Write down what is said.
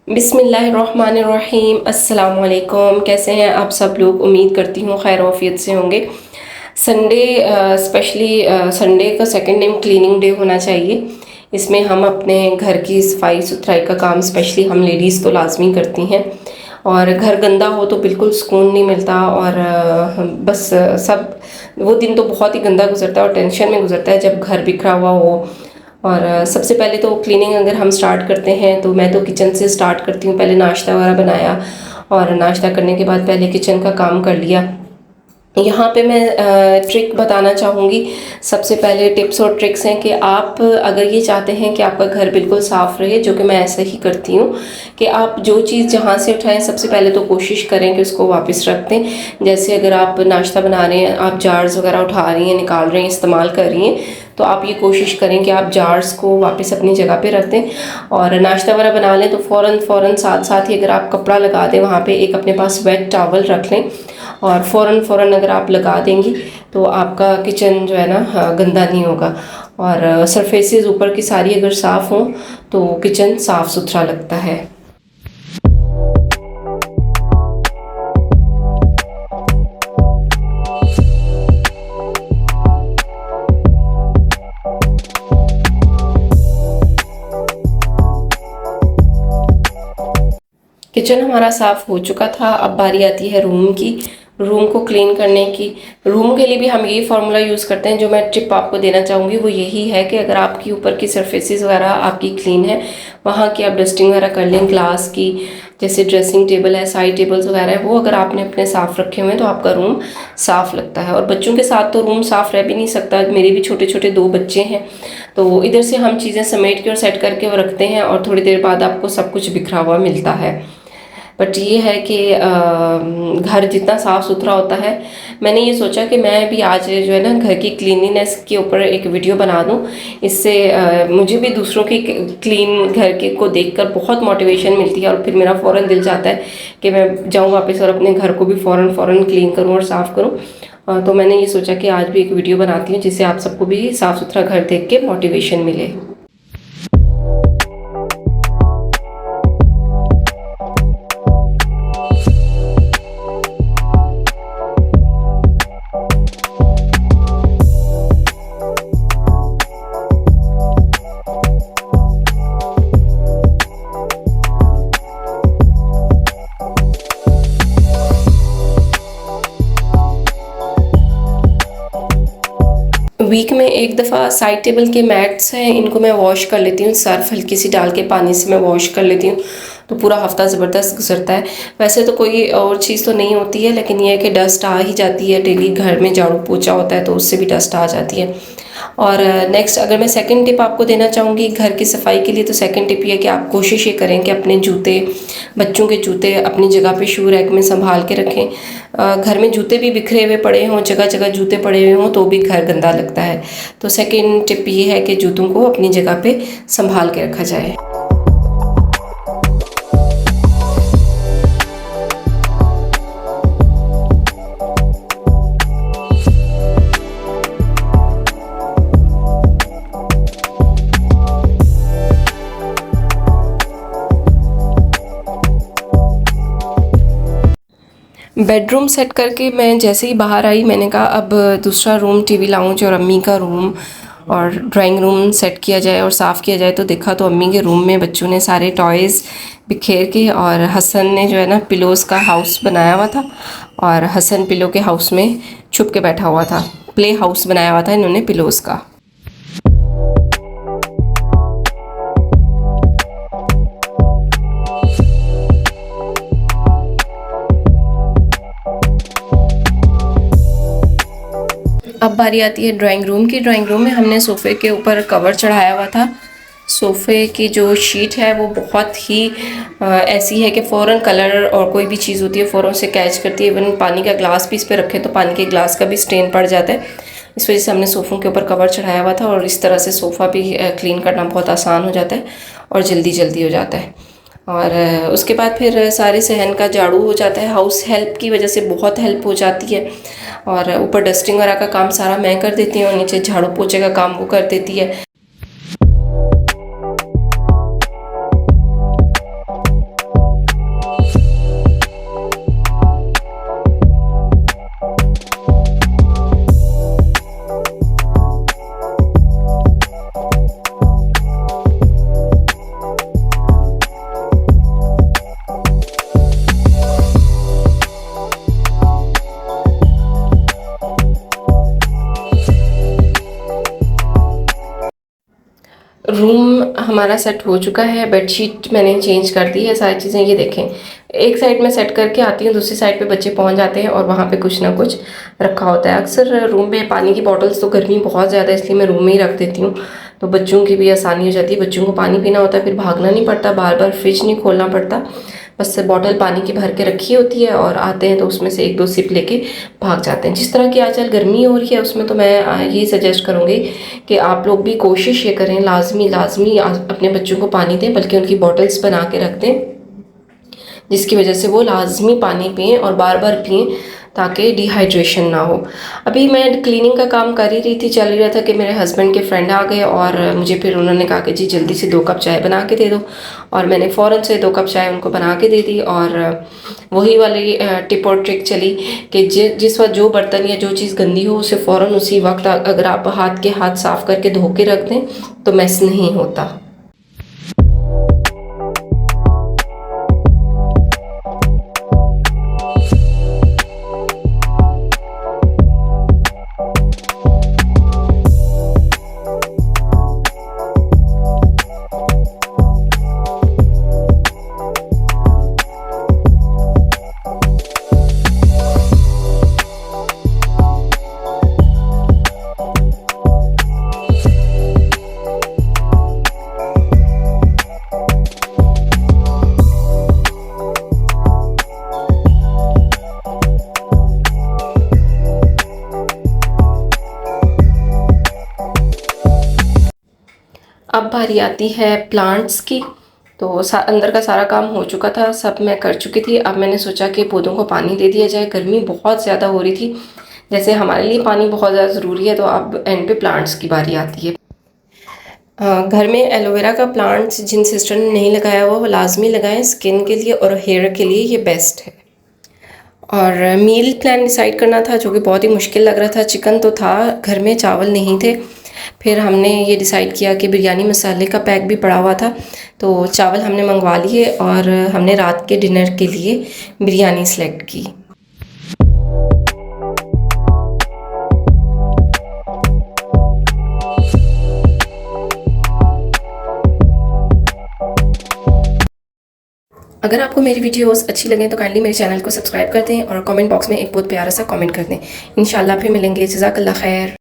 बिस्मिल्लाहिर्रहमानिर्रहीम। अस्सलाम वालेकुम। कैसे हैं आप सब लोग? उम्मीद करती हूँ खैर आफियत से होंगे। संडे स्पेशली संडे का सेकंड टाइम क्लीनिंग डे होना चाहिए। इसमें हम अपने घर की सफाई सुथराई का काम स्पेशली हम लेडीज़ तो लाजमी करती हैं। और घर गंदा हो तो बिल्कुल सुकून नहीं मिलता और बस सब वो दिन तो बहुत ही गंदा गुजरता है और टेंशन में गुजरता है जब घर बिखरा हुआ हो। और सबसे पहले तो क्लीनिंग अगर हम स्टार्ट करते हैं तो मैं तो किचन से स्टार्ट करती हूँ। पहले नाश्ता वगैरह बनाया और नाश्ता करने के बाद पहले किचन का काम कर लिया। यहाँ पे मैं ट्रिक बताना चाहूँगी। सबसे पहले टिप्स और ट्रिक्स हैं कि आप अगर ये चाहते हैं कि आपका घर बिल्कुल साफ़ रहे, जो कि मैं ऐसा ही करती हूँ, कि आप जो चीज़ जहाँ से उठाएं सबसे पहले तो कोशिश करें कि उसको वापस रख दें। जैसे अगर आप नाश्ता बना रहे हैं, आप जार्स वगैरह उठा रही हैं, निकाल रही हैं, इस्तेमाल कर रही हैं, तो आप ये कोशिश करें कि आप जार्स को वापस अपनी जगह पे रख दें। और नाश्ता वगैरह बना लें तो फ़ौरन साथ साथ ही अगर आप कपड़ा लगा दें वहाँ पे एक अपने पास वेट टॉवल रख लें और फ़ौरन अगर आप लगा देंगी तो आपका किचन जो है ना गंदा नहीं होगा। और सरफेसेस ऊपर की सारी अगर साफ़ हों तो किचन साफ़ सुथरा लगता है। किचन हमारा साफ़ हो चुका था। अब बारी आती है रूम की, रूम को क्लीन करने की। रूम के लिए भी हम यही फार्मूला यूज़ करते हैं। जो मैं टिप आपको देना चाहूँगी वो यही है कि अगर आपकी ऊपर की सरफेसेस वगैरह आपकी क्लीन है, वहाँ की आप डस्टिंग वगैरह कर लें। ग्लास की जैसे ड्रेसिंग टेबल है, साइड टेबल्स वगैरह है, वो अगर आपने अपने साफ़ रखे हुए हैं तो आपका रूम साफ़ लगता है। और बच्चों के साथ तो रूम साफ़ रह भी नहीं सकता। मेरे भी छोटे छोटे 2 बच्चे हैं, तो इधर से हम चीज़ें समेट के और सेट करके वो रखते हैं और थोड़ी देर बाद आपको सब कुछ बिखरा हुआ मिलता है। बट ये है कि घर जितना साफ़ सुथरा होता है, मैंने ये सोचा कि मैं भी आज जो है ना घर की क्लीनिनेस के ऊपर एक वीडियो बना दूं। इससे मुझे भी दूसरों की क्लीन घर के को देखकर बहुत मोटिवेशन मिलती है और फिर मेरा फ़ौरन दिल चाहता है कि मैं जाऊं वापस और अपने घर को भी फ़ौरन क्लीन करूं और साफ़ करूं। तो मैंने ये सोचा कि आज भी एक वीडियो बनाती हूँ जिससे आप सबको भी साफ़ सुथरा घर देख के मोटिवेशन मिले। वीक में एक दफ़ा साइड टेबल के मैट्स हैं, इनको मैं वॉश कर लेती हूँ। सर्फ हल्की सी डाल के पानी से मैं वॉश कर लेती हूँ तो पूरा हफ्ता ज़बरदस्त गुजरता है। वैसे तो कोई और चीज़ तो नहीं होती है, लेकिन यह है कि डस्ट आ ही जाती है। डेली घर में झाड़ू पोछा होता है तो उससे भी डस्ट आ जाती है। और नेक्स्ट अगर मैं सेकंड टिप आपको देना चाहूँगी घर की सफाई के लिए, तो सेकंड टिप ये है कि आप कोशिश ये करें कि अपने जूते, बच्चों के जूते अपनी जगह पे शू रैक में संभाल के रखें। घर में जूते भी बिखरे हुए पड़े हों, जगह जगह जूते पड़े हुए हों तो भी घर गंदा लगता है। तो सेकंड टिप ये है कि जूतों को अपनी जगह पे संभाल के रखा जाए। बेडरूम सेट करके मैं जैसे ही बाहर आई, मैंने कहा अब दूसरा रूम टीवी लाउंज और अम्मी का रूम और ड्राइंग रूम सेट किया जाए और साफ़ किया जाए। तो देखा तो अम्मी के रूम में बच्चों ने सारे टॉयज़ बिखेर के, और हसन ने जो है ना पिलोज़ का हाउस बनाया हुआ था और हसन पिलो के हाउस में छुप के बैठा हुआ था। प्ले हाउस बनाया हुआ था इन्होंने पिलोज़ का। अब बारी आती है ड्राइंग रूम की। ड्राइंग रूम में हमने सोफ़े के ऊपर कवर चढ़ाया हुआ था। सोफ़े की जो शीट है वो बहुत ही ऐसी है कि फ़ौरन कलर और कोई भी चीज़ होती है फ़ौरन से कैच करती है। इवन पानी का ग्लास भी इस पर रखें तो पानी के ग्लास का भी स्टेन पड़ जाता है। इस वजह से हमने सोफ़ों के ऊपर कवर चढ़ाया हुआ था और इस तरह से सोफ़ा भी क्लीन करना बहुत आसान हो जाता है और जल्दी हो जाता है। और उसके बाद फिर सारे सहन का झाड़ू हो जाता है। हाउस हेल्प की वजह से बहुत हेल्प हो जाती है। और ऊपर डस्टिंग वगैरह का काम सारा मैं कर देती हूँ और नीचे झाड़ू पोछे का काम वो कर देती है। रूम हमारा सेट हो चुका है, बेडशीट मैंने चेंज कर दी है, सारी चीज़ें ये देखें। एक साइड में सेट करके आती हूँ, दूसरी साइड पे बच्चे पहुँच जाते हैं और वहाँ पे कुछ ना कुछ रखा होता है। अक्सर रूम में पानी की बॉटल्स, तो गर्मी बहुत ज़्यादा है इसलिए मैं रूम में ही रख देती हूँ, तो बच्चों की भी आसानी हो जाती है। बच्चों को पानी पीना होता है, फिर भागना नहीं पड़ता, बार बार फ्रिज नहीं खोलना पड़ता, बस बॉटल पानी की भर के रखी होती है और आते हैं तो उसमें से 1-2 सिप लेके भाग जाते हैं। जिस तरह की आजकल गर्मी हो रही है उसमें तो मैं यही सजेस्ट करूँगी कि आप लोग भी कोशिश ये करें, लाजमी अपने बच्चों को पानी दें, बल्कि उनकी बॉटल्स बना के रख दें, जिसकी वजह से वो लाजमी पानी पिएं और बार बार पिएं, ताकि डिहाइड्रेशन ना हो। अभी मैं क्लीनिंग का काम कर ही रही थी, चल ही रहा था कि मेरे हस्बैंड के फ्रेंड आ गए और मुझे फिर उन्होंने कहा कि जी जल्दी से 2 कप चाय बना के दे दो, और मैंने फ़ौरन से 2 कप चाय उनको बना के दे दी। और वही वाली टिप और ट्रिक चली कि जिस वक्त जो बर्तन या जो चीज़ गंदी हो उसे फ़ौरन उसी वक्त अगर आप हाथ साफ़ करके धो के रख दें तो मैस नहीं होता। अब बारी आती है प्लांट्स की। तो अंदर का सारा काम हो चुका था, सब मैं कर चुकी थी। अब मैंने सोचा कि पौधों को पानी दे दिया जाए, गर्मी बहुत ज़्यादा हो रही थी। जैसे हमारे लिए पानी बहुत ज़्यादा ज़रूरी है, तो अब एंड पे प्लांट्स की बारी आती है। घर में एलोवेरा का प्लांट्स जिन सिस्टर ने नहीं लगाया हुआ वो लाजमी लगाएं, स्किन के लिए और हेयर के लिए ये बेस्ट है। और मील प्लान डिसाइड करना था, जो कि बहुत ही मुश्किल लग रहा था। चिकन तो था घर में, चावल नहीं थे। फिर हमने ये डिसाइड किया कि बिरयानी मसाले का पैक भी पड़ा हुआ था, तो चावल हमने मंगवा लिए और हमने रात के डिनर के लिए बिरयानी सेलेक्ट की। अगर आपको मेरी वीडियोस अच्छी लगें तो काइंडली मेरे चैनल को सब्सक्राइब कर दें और कमेंट बॉक्स में एक बहुत प्यारा सा कमेंट कर दें। इंशाल्लाह फिर मिलेंगे। जज़ाकल्लाह खैर।